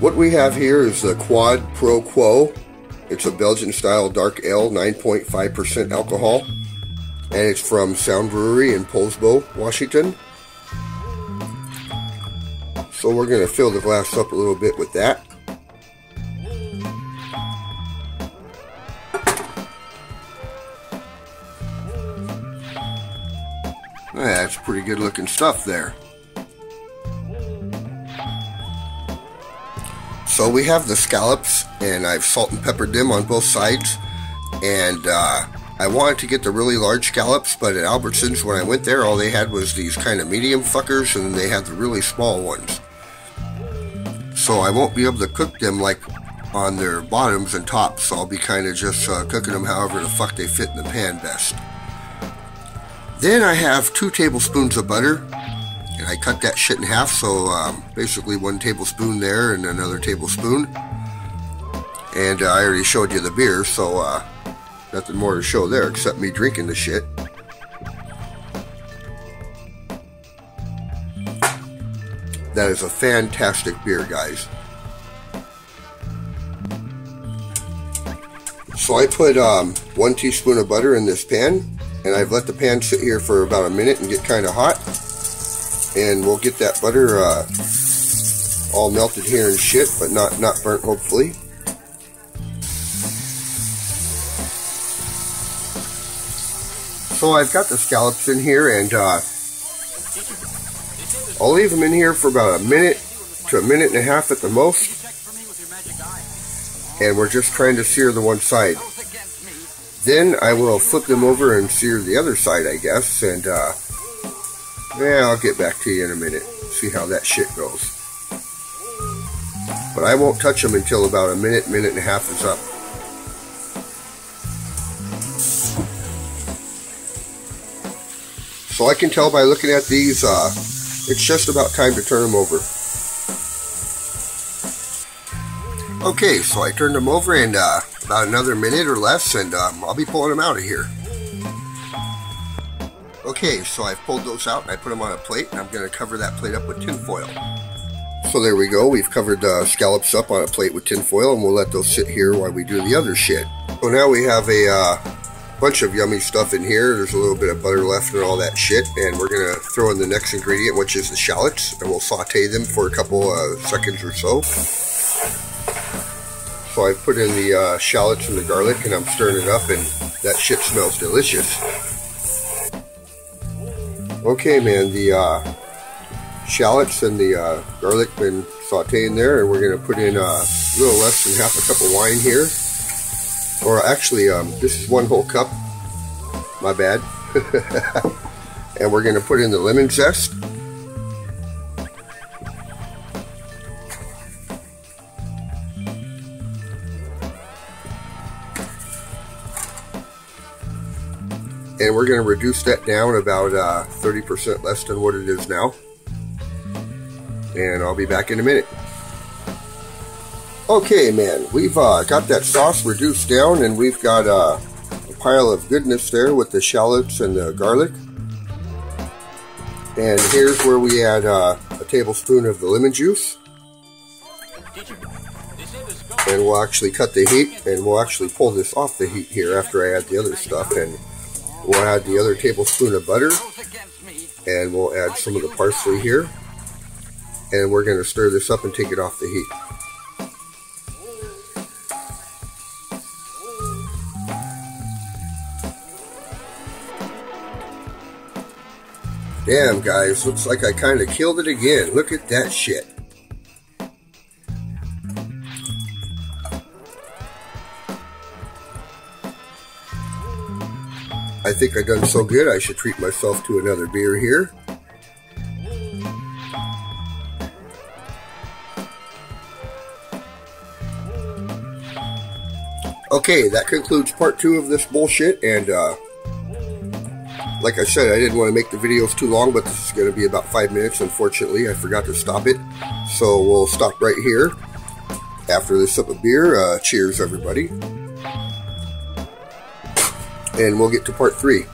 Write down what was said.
What we have here is the Quad Pro Quo. It's a Belgian style dark ale, 9.5% alcohol, and it's from Sound Brewery in Poulsbo, Washington. So we're going to fill the glass up a little bit with that. That's pretty good looking stuff there. So we have the scallops, and I've salt and peppered them on both sides, and I wanted to get the really large scallops, but at Albertsons when I went there, all they had was these kind of medium fuckers, and then they had the really small ones. So I won't be able to cook them like on their bottoms and tops, so I'll be kind of just cooking them however the fuck they fit in the pan best. Then I have 2 tablespoons of butter, and I cut that shit in half, so basically 1 tablespoon there and another tablespoon. And I already showed you the beer, so nothing more to show there except me drinking the shit. That is a fantastic beer, guys. So I put 1 teaspoon of butter in this pan, and I've let the pan sit here for about a minute and get kind of hot. And we'll get that butter all melted here and shit, but not burnt, hopefully. So I've got the scallops in here, and I'll leave them in here for about a minute to a minute and a half at the most. And we're just trying to sear the one side. Then I will flip them over and sear the other side, I guess, and yeah, I'll get back to you in a minute, see how that shit goes. But I won't touch them until about a minute and a half is up. So I can tell by looking at these, it's just about time to turn them over. Okay, so I turned them over in about another minute or less, and I'll be pulling them out of here. Okay, so I've pulled those out and I put them on a plate, and I'm going to cover that plate up with tin foil. So there we go, we've covered the scallops up on a plate with tin foil, and we'll let those sit here while we do the other shit. So now we have a bunch of yummy stuff in here. There's a little bit of butter left and all that shit, and we're going to throw in the next ingredient, which is the shallots, and we'll saute them for a couple seconds or so. So I've put in the shallots and the garlic, and I'm stirring it up, and that shit smells delicious. Okay, man, the shallots and the garlic been sauteing there, and we're going to put in a little less than half a cup of wine here. Or actually, this is 1 whole cup. My bad. And we're going to put in the lemon zest. And we're going to reduce that down about 30% less than what it is now. And I'll be back in a minute. Okay, man, we've got that sauce reduced down, and we've got a pile of goodness there with the shallots and the garlic. And here's where we add a tablespoon of the lemon juice. And we'll actually cut the heat, and we'll actually pull this off the heat here after I add the other stuff. And we'll add the other tablespoon of butter, and we'll add some of the parsley here. And we're going to stir this up and take it off the heat. Damn, guys, looks like I kind of killed it again. Look at that shit. I think I've done so good, I should treat myself to another beer here. Okay, that concludes part 2 of this bullshit, and like I said, I didn't want to make the videos too long, but this is going to be about 5 minutes. Unfortunately, I forgot to stop it. So we'll stop right here after this sip of beer. Cheers, everybody. And we'll get to part 3.